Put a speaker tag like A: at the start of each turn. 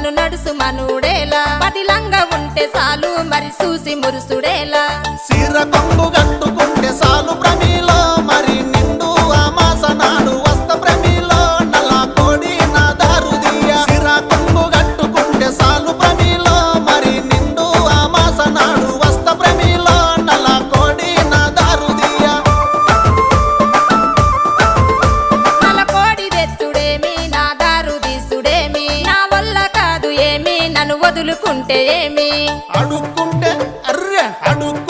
A: నన్ను నడుసు మనుడేలా పదిలంగా ఉంటే చాలు మరి చూసి మురుసుడేలా
B: సిర కొంగు కట్టుకుంటే సాలు ప్రమిలో మరి నిండు అమాస నాడు వస్త ప్రమిలో నల్ల కోడి నా దారుదియ సిర కొంగు కట్టుకుంటే సాలు ప్రమిలో మరి నిండు అమాస నాడు వస్త ప్రమిలో నల్ల కోడి నా దారుదియ
A: నల్ల కోడి తెచ్చుడేమి నా దారు తీసుడేమి నా వల్ల కాదు ఏమి నన్ను వదులుకుంటే ఏమి
B: అడుక్కుంటే అర్రె అడుక్కుంటే